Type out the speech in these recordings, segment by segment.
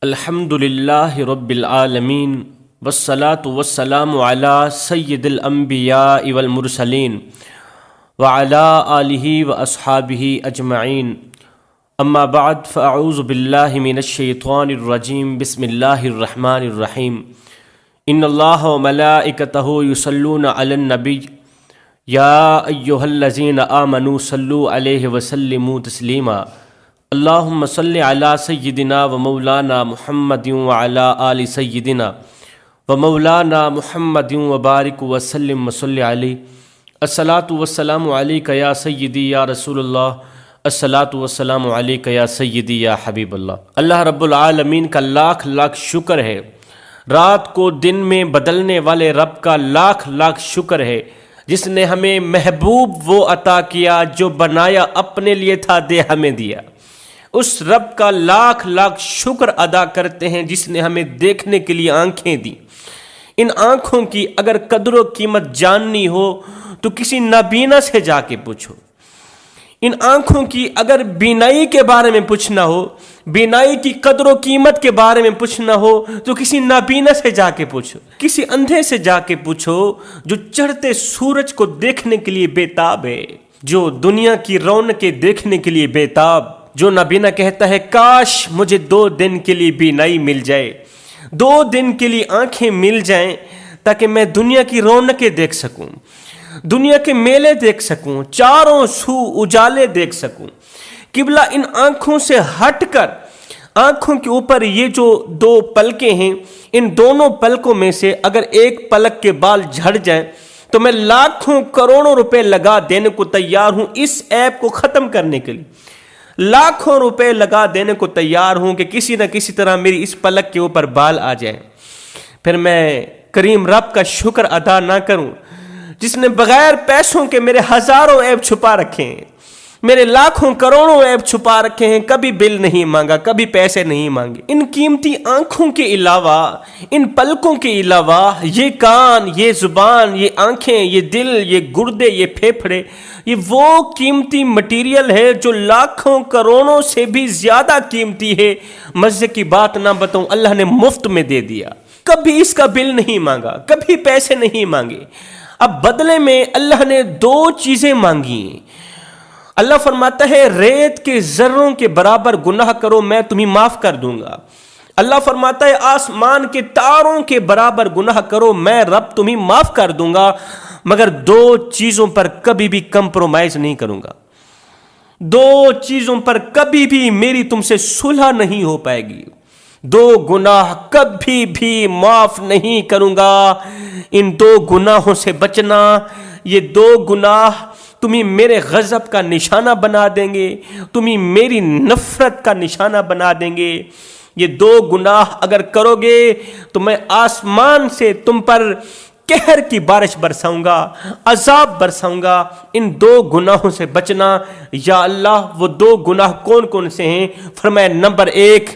الحمدللہ رب العالمین والصلاة والسلام علی سید الانبیاء والمرسلین وعلی آلہ واصحابہ اجمعین اما بعد فاعوذ باللہ من الشیطان الرجیم بسم اللہ الرحمن الرحیم ان اللہ وملائکتہ یصلون علی النبی یا ایہا الذین آمنوا صلوا علیہ وسلموا تسلیما اللہم صلی علی سیدنا و مولانا محمد وعلی آل سیدنا و مولانا محمد وبارک وسلم وصلی علیہ الصلاۃ والسلام علیک یا سیدی یا رسول اللہ الصلاۃ والسلام علیک یا سیدی یا حبیب اللہ۔ اللہ رب العالمین کا لاکھ لاکھ شکر ہے، رات کو دن میں بدلنے والے رب کا لاکھ لاکھ شکر ہے جس نے ہمیں محبوب وہ عطا کیا جو بنایا اپنے لیے تھا، دے ہمیں دیا۔ اس رب کا لاکھ لاکھ شکر ادا کرتے ہیں جس نے ہمیں دیکھنے کے لیے آنکھیں دی۔ ان آنکھوں کی اگر قدر و قیمت جاننی ہو تو کسی نابینا سے جا کے پوچھو۔ ان آنکھوں کی اگر بینائی کے بارے میں پوچھنا ہو، بینائی کی قدر و قیمت کے بارے میں پوچھنا ہو تو کسی نابینا سے جا کے پوچھو، کسی اندھے سے جا کے پوچھو جو چڑھتے سورج کو دیکھنے کے لیے بےتاب ہے، جو دنیا کی رونقیں دیکھنے کے لیے بےتاب، جو نابینا کہتا ہے کاش مجھے 2 دن کے لیے بینائی مل جائے، 2 دن کے لیے آنکھیں مل جائیں تاکہ میں دنیا کی رونقیں دیکھ سکوں، دنیا کے میلے دیکھ سکوں، چاروں سو اجالے دیکھ سکوں۔ قبلہ ان آنکھوں سے ہٹ کر آنکھوں کے اوپر یہ جو 2 پلکیں ہیں، ان دونوں پلکوں میں سے اگر ایک پلک کے بال جھڑ جائیں تو میں لاکھوں کروڑوں روپے لگا دینے کو تیار ہوں اس ایپ کو ختم کرنے کے لیے، لاکھوں روپے لگا دینے کو تیار ہوں کہ کسی نہ کسی طرح میری اس پلک کے اوپر بال آ جائیں۔ پھر میں کریم رب کا شکر ادا نہ کروں جس نے بغیر پیسوں کے میرے ہزاروں عیب چھپا رکھے ہیں، میرے لاکھوں کروڑوں عیب چھپا رکھے ہیں، کبھی بل نہیں مانگا، کبھی پیسے نہیں مانگے۔ ان قیمتی آنکھوں کے علاوہ، ان پلکوں کے علاوہ یہ کان، یہ زبان، یہ آنکھیں، یہ دل، یہ گردے، یہ پھیپھڑے، یہ وہ قیمتی مٹیریل ہے جو لاکھوں کروڑوں سے بھی زیادہ قیمتی ہے۔ مزے کی بات نہ بتاؤں، اللہ نے مفت میں دے دیا، کبھی اس کا بل نہیں مانگا، کبھی پیسے نہیں مانگے۔ اب بدلے میں اللہ نے 2 چیزیں مانگی ہیں۔ اللہ فرماتا ہے ریت کے ذروں کے برابر گناہ کرو میں تمہیں معاف کر دوں گا۔ اللہ فرماتا ہے آسمان کے تاروں کے برابر گناہ کرو میں رب تمہیں معاف کر دوں گا، مگر 2 چیزوں پر کبھی بھی کمپرومائز نہیں کروں گا، 2 چیزوں پر کبھی بھی میری تم سے صلح نہیں ہو پائے گی، 2 گناہ کبھی بھی معاف نہیں کروں گا۔ ان 2 گناہوں سے بچنا، یہ 2 گناہ تمہیں میرے غضب کا نشانہ بنا دیں گے، تمہیں میری نفرت کا نشانہ بنا دیں گے۔ یہ 2 گناہ اگر کرو گے تو میں آسمان سے تم پر قہر کی بارش برساؤں گا، عذاب برساؤں گا۔ ان 2 گناہوں سے بچنا۔ یا اللہ وہ 2 گناہ کون کون سے ہیں؟ فرمایا نمبر 1،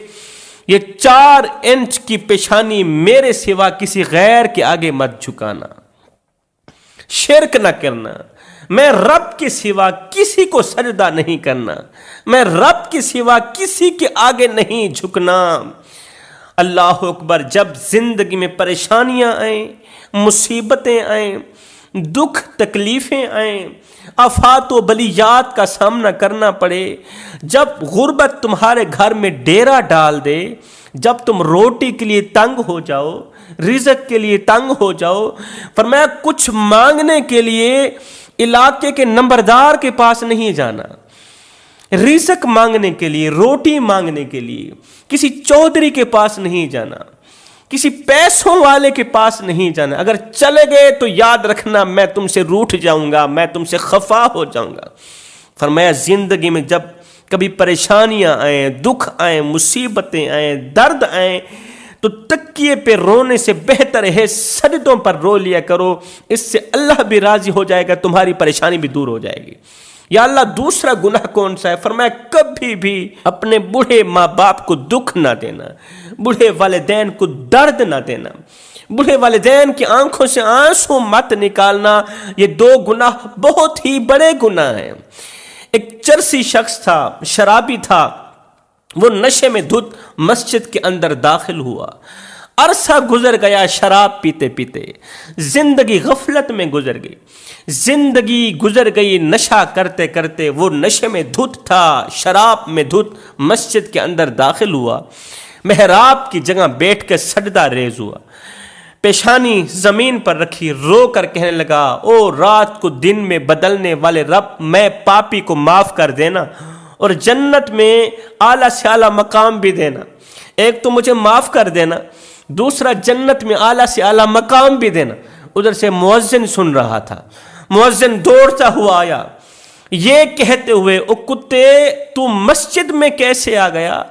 یہ 4 انچ کی پیشانی میرے سوا کسی غیر کے آگے مت جھکانا، شرک نہ کرنا، میں رب کے سوا کسی کو سجدہ نہیں کرنا، میں رب کے سوا کسی کے آگے نہیں جھکنا۔ اللہ اکبر۔ جب زندگی میں پریشانیاں آئیں، مصیبتیں آئیں، دکھ تکلیفیں آئیں، آفات و بلیات کا سامنا کرنا پڑے، جب غربت تمہارے گھر میں ڈیرا ڈال دے، جب تم روٹی کے لیے تنگ ہو جاؤ، رزق کے لیے تنگ ہو جاؤ، فرمایا کچھ مانگنے کے لیے علاقے کے نمبردار کے پاس نہیں جانا، رزق مانگنے کے لیے، روٹی مانگنے کے لیے کسی چودھری کے پاس نہیں جانا، کسی پیسوں والے کے پاس نہیں جانا۔ اگر چلے گئے تو یاد رکھنا میں تم سے روٹھ جاؤں گا، میں تم سے خفا ہو جاؤں گا۔ فرمایا زندگی میں جب کبھی پریشانیاں آئیں، دکھ آئیں، مصیبتیں آئیں، درد آئیں تو تکیے پہ رونے سے بہتر ہے سجدوں پر رو لیا کرو، اس سے اللہ بھی راضی ہو جائے گا، تمہاری پریشانی بھی دور ہو جائے گی۔ یا اللہ دوسرا گناہ کون سا ہے؟ فرمایا کبھی بھی اپنے بوڑھے ماں باپ کو دکھ نہ دینا، بوڑھے والدین کو درد نہ دینا، بوڑھے والدین کی آنکھوں سے آنسو مت نکالنا۔ یہ 2 گناہ بہت ہی بڑے گناہ ہیں۔ ایک چرسی شخص تھا، شرابی تھا، وہ نشے میں دھت مسجد کے اندر داخل ہوا. عرصہ گزر گیا شراب پیتے پیتے، زندگی غفلت میں گزر گئی، زندگی گزر گئی نشہ کرتے کرتے. وہ نشے میں دھت تھا، شراب میں دھت مسجد کے اندر داخل ہوا، محراب کی جگہ بیٹھ کے سجدہ ریز ہوا، پیشانی زمین پر رکھی، رو کر کہنے لگا، او رات کو دن میں بدلنے والے رب، میں پاپی کو معاف کر دینا اور جنت میں اعلیٰ سے اعلیٰ مقام بھی دینا. ایک تو مجھے معاف کر دینا، دوسرا جنت میں اعلیٰ سے اعلیٰ مقام بھی دینا. ادھر سے مؤذن سن رہا تھا، مؤذن دوڑتا ہوا آیا یہ کہتے ہوئے، او کتے تو مسجد میں کیسے آ گیا؟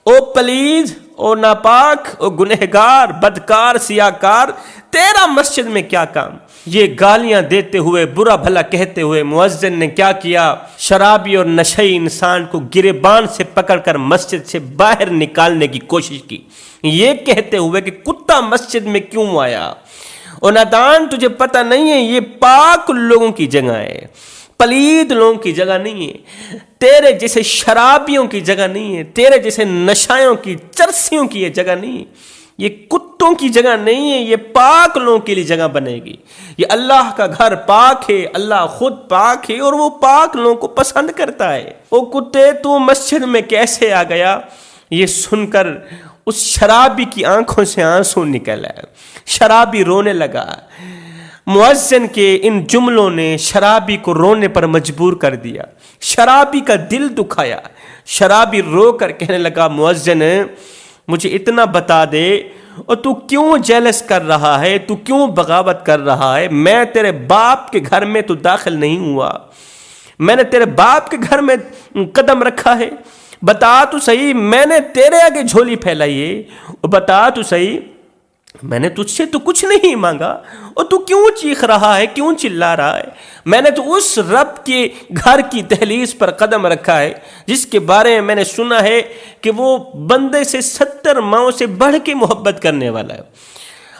او پلید، او ناپاک، او گنہگار، بدکار، سیاہکار، تیرا مسجد میں کیا کام؟ یہ گالیاں دیتے ہوئے، برا بھلا کہتے ہوئے مؤذن نے کیا کیا؟ شرابی اور نشئی انسان کو گریبان سے پکڑ کر مسجد سے باہر نکالنے کی کوشش کی، یہ کہتے ہوئے کہ کتا مسجد میں کیوں آیا؟ اور نادان، تجھے پتہ نہیں ہے یہ پاک لوگوں کی جگہ ہے، پلید لوگوں کی جگہ نہیں ہے، تیرے جیسے شرابیوں کی جگہ نہیں ہے، تیرے جیسے نشائیوں کی، چرسیوں کی یہ جگہ نہیں ہے، یہ کتوں کی جگہ نہیں ہے، یہ پاک لوگوں کے لیے جگہ بنے گی. یہ اللہ کا گھر پاک ہے، اللہ خود پاک ہے اور وہ پاک لوگوں کو پسند کرتا ہے. او کتے تو مسجد میں کیسے آ گیا؟ یہ سن کر اس شرابی کی آنکھوں سے آنسو نکل آئے، شرابی رونے لگا. مؤذن کے ان جملوں نے شرابی کو رونے پر مجبور کر دیا، شرابی کا دل دکھایا. شرابی رو کر کہنے لگا، مؤذن مجھے اتنا بتا دے، اور تو کیوں جیلس کر رہا ہے، تو کیوں بغاوت کر رہا ہے؟ میں تیرے باپ کے گھر میں تو داخل نہیں ہوا، میں نے تیرے باپ کے گھر میں قدم رکھا ہے. بتا تو صحیح، میں نے تیرے آگے جھولی پھیلائی ہے، بتا تو صحیح، میں نے تجھ سے تو کچھ نہیں مانگا، اور تو کیوں چیخ رہا ہے، کیوں چلا رہا ہے؟ میں نے تو اس رب کے گھر کی دہلیز پر قدم رکھا ہے جس کے بارے میں نے سنا ہے کہ وہ بندے سے 70 ماؤں سے بڑھ کے محبت کرنے والا ہے.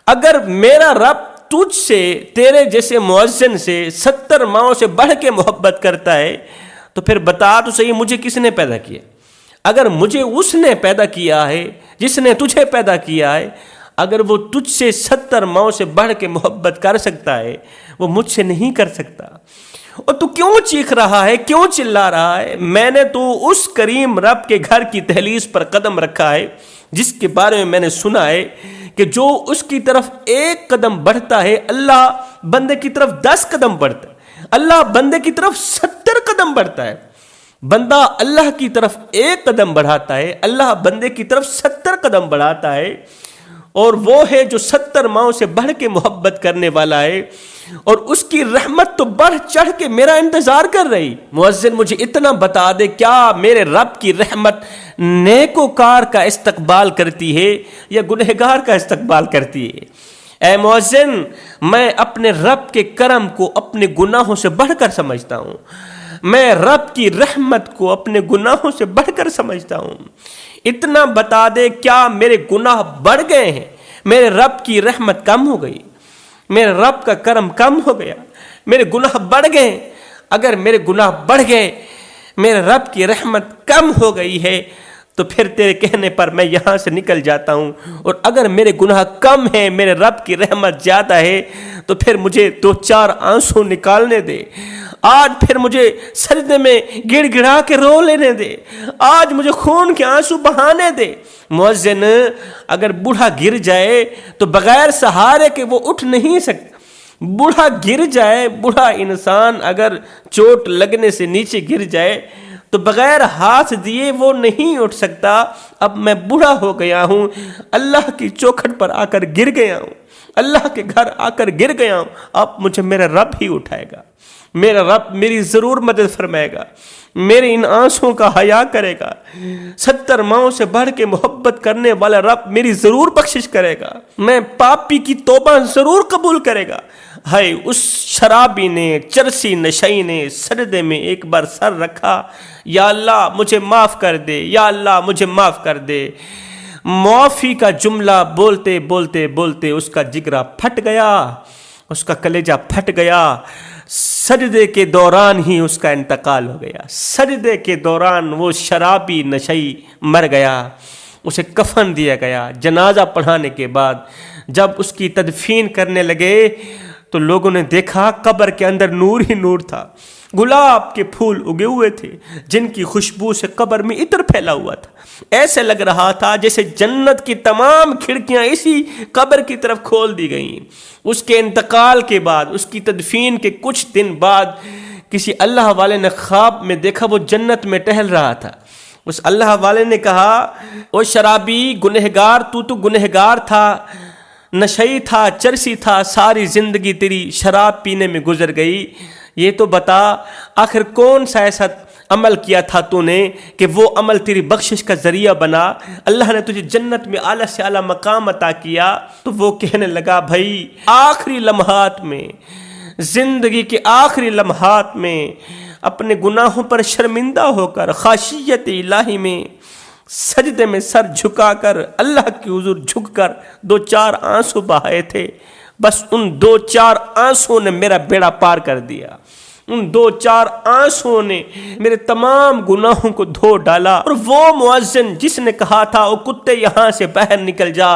اگر میرا رب تجھ سے، تیرے جیسے مؤذن سے 70 ماؤں سے بڑھ کے محبت کرتا ہے تو پھر بتا تو صحیح مجھے کس نے پیدا کیا؟ اگر مجھے اس نے پیدا کیا ہے جس نے تجھے پیدا کیا ہے، اگر وہ تجھ سے 70 ماؤں سے بڑھ کے محبت کر سکتا ہے، وہ مجھ سے نہیں کر سکتا. اور تو کیوں چیخ رہا ہے، کیوں چلا رہا ہے؟ میں نے تو اس کریم رب کے گھر کی دہلیز پر قدم رکھا ہے جس کے بارے میں نے سنا ہے کہ جو اس کی طرف 1 قدم بڑھتا ہے، اللہ بندے کی طرف 10 قدم بڑھتا ہے، اللہ بندے کی طرف 70 قدم بڑھتا ہے. بندہ اللہ کی طرف 1 قدم بڑھاتا ہے، اللہ بندے کی طرف 70 قدم بڑھاتا ہے. اور وہ ہے جو 70 ماؤں سے بڑھ کے محبت کرنے والا ہے، اور اس کی رحمت تو بڑھ چڑھ کے میرا انتظار کر رہی. مؤذن مجھے اتنا بتا دے، کیا میرے رب کی رحمت نیکوکار کا استقبال کرتی ہے یا گنہگار کا استقبال کرتی ہے؟ اے مؤذن، میں اپنے رب کے کرم کو اپنے گناہوں سے بڑھ کر سمجھتا ہوں، میں رب کی رحمت کو اپنے گناہوں سے بڑھ کر سمجھتا ہوں. اتنا بتا دے، کیا میرے گناہ بڑھ گئے ہیں، میرے رب کی رحمت کم ہو گئی، میرے رب کا کرم کم ہو گیا، میرے گناہ بڑھ گئے؟ اگر میرے گناہ بڑھ گئے، میرے رب کی رحمت کم ہو گئی ہے، تو پھر تیرے کہنے پر میں یہاں سے نکل جاتا ہوں. اور اگر میرے گناہ کم ہیں، میرے رب کی رحمت زیادہ ہے، تو پھر مجھے 2-4 آنسو نکالنے دے. آج پھر مجھے سجدے میں گڑ گڑا کے رو لینے دے، آج مجھے خون کے آنسو بہانے دے. مؤذن، اگر بوڑھا گر جائے تو بغیر سہارے کے وہ اٹھ نہیں سکتا. بوڑھا گر جائے، بوڑھا انسان اگر چوٹ لگنے سے نیچے گر جائے تو بغیر ہاتھ دیے وہ نہیں اٹھ سکتا. اب میں بوڑھا ہو گیا ہوں، اللہ کی چوکھٹ پر آ کر گر گیا ہوں، اللہ کے گھر آ کر گر گیا ہوں. اب مجھے میرا رب ہی اٹھائے گا، میرا رب میری ضرور مدد فرمائے گا، میرے ان آنسوں کا حیا کرے گا. 70 ماؤں سے بڑھ کے محبت کرنے والا رب میری ضرور بخشش کرے گا، میں پاپی کی توبہ ضرور قبول کرے گا. ہائے اس شرابی نے، چرسی نشئی نے سجدے میں ایک بار سر رکھا، یا اللہ مجھے معاف کر دے، یا اللہ مجھے معاف کر دے. معافی کا جملہ بولتے بولتے بولتے اس کا جگرا پھٹ گیا، اس کا کلیجہ پھٹ گیا. سجدے کے دوران ہی اس کا انتقال ہو گیا. سجدے کے دوران وہ شرابی نشئی مر گیا. اسے کفن دیا گیا. جنازہ پڑھانے کے بعد جب اس کی تدفین کرنے لگے تو لوگوں نے دیکھا قبر کے اندر نور ہی نور تھا. گلاب کے پھول اگے ہوئے تھے جن کی خوشبو سے قبر میں عطر پھیلا ہوا تھا. ایسے لگ رہا تھا جیسے جنت کی تمام کھڑکیاں اسی قبر کی طرف کھول دی گئیں. اس کے انتقال کے بعد، اس کی تدفین کے کچھ دن بعد کسی اللہ والے نے خواب میں دیکھا وہ جنت میں ٹہل رہا تھا. اس اللہ والے نے کہا، او شرابی گنہگار، تو گنہگار تھا، نشئی تھا، چرسی تھا، ساری زندگی تیری شراب پینے میں گزر گئی. یہ تو بتا آخر کون سا ایسا عمل کیا تھا تو نے کہ وہ عمل تیری بخشش کا ذریعہ بنا. اللہ نے تجھے جنت میں اعلیٰ سے اعلیٰ مقام عطا کیا. تو وہ کہنے لگا، بھائی آخری لمحات میں، زندگی کے آخری لمحات میں اپنے گناہوں پر شرمندہ ہو کر خاشیت الہی میں سجدے میں سر جھکا کر اللہ کے حضور جھک کر 2-4 آنسو بہائے تھے. بس ان 2-4 آنسوں نے میرا بیڑا پار کر دیا. ان 2-4 آنسوں نے میرے تمام گناہوں کو دھو ڈالا. اور وہ مؤذن جس نے کہا تھا او کتے یہاں سے باہر نکل جا،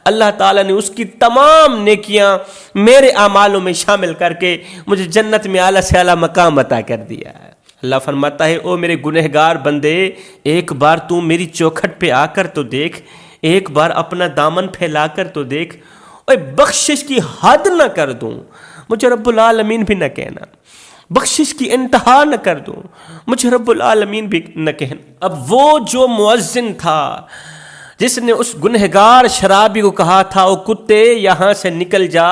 اللہ تعالیٰ نے اس کی تمام نیکیاں میرے اعمالوں میں شامل کر کے مجھے جنت میں اعلیٰ سے اعلیٰ مقام عطا کر دیا. اللہ فرماتا ہے، او میرے گنہگار بندے، ایک بار تو میری چوکھٹ پہ آ کر تو دیکھ، ایک بار اپنا دامن پھیلا کر تو دیکھ. اوے بخشش کی حد نہ کر دوں، مجھے رب العالمین بھی نہ کہنا. بخشش کی انتہا نہ کر دوں، مجھے رب العالمین بھی نہ کہنا. اب وہ جو مؤذن تھا جس نے اس گنہگار شرابی کو کہا تھا او کتے یہاں سے نکل جا،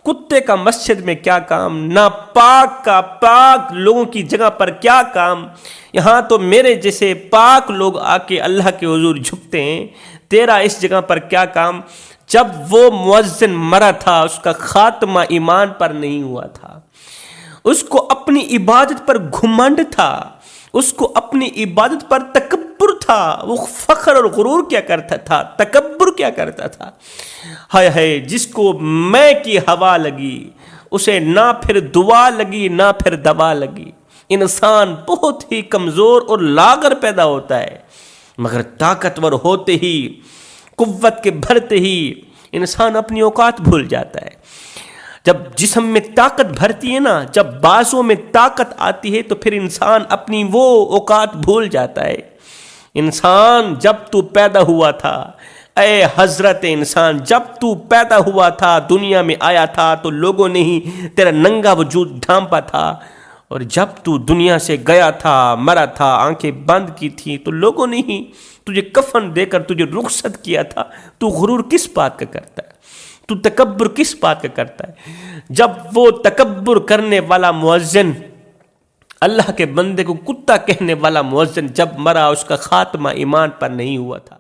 کتے کا مسجد میں کیا کام، ناپاک کا پاک لوگوں کی جگہ پر کیا کام، یہاں تو میرے جیسے پاک لوگ آ کے اللہ کے حضور جھکتے ہیں، تیرا اس جگہ پر کیا کام. جب وہ مؤذن مرا تھا اس کا خاتمہ ایمان پر نہیں ہوا تھا. اس کو اپنی عبادت پر گھمنڈ تھا، اس کو اپنی عبادت پر تکبر تھا. وہ فخر اور غرور کیا کرتا تھا، تکبر کیا کرتا تھا. ہائے ہائے، جس کو میں کی ہوا لگی اسے نہ پھر دعا لگی نہ پھر دوا لگی. انسان بہت ہی کمزور اور لاغر پیدا ہوتا ہے، مگر طاقتور ہوتے ہی، قوت کے بھرتے ہی انسان اپنی اوقات بھول جاتا ہے. جب جسم میں طاقت بھرتی ہے نا، جب بازوں میں طاقت آتی ہے تو پھر انسان اپنی وہ اوقات بھول جاتا ہے. انسان جب تو پیدا ہوا تھا، اے حضرت انسان، جب تو پیدا ہوا تھا، دنیا میں آیا تھا تو لوگوں نے ہی تیرا ننگا وجود ڈھانپا تھا. اور جب تو دنیا سے گیا تھا، مرا تھا، آنکھیں بند کی تھی تو لوگوں نے ہی تجھے کفن دے کر تجھے رخصت کیا تھا. تو غرور کس بات کا کرتا ہے؟ تو تکبر کس بات کا کرتا ہے؟ جب وہ تکبر کرنے والا مؤذن، اللہ کے بندے کو کتا کہنے والا مؤذن جب مرا، اس کا خاتمہ ایمان پر نہیں ہوا تھا.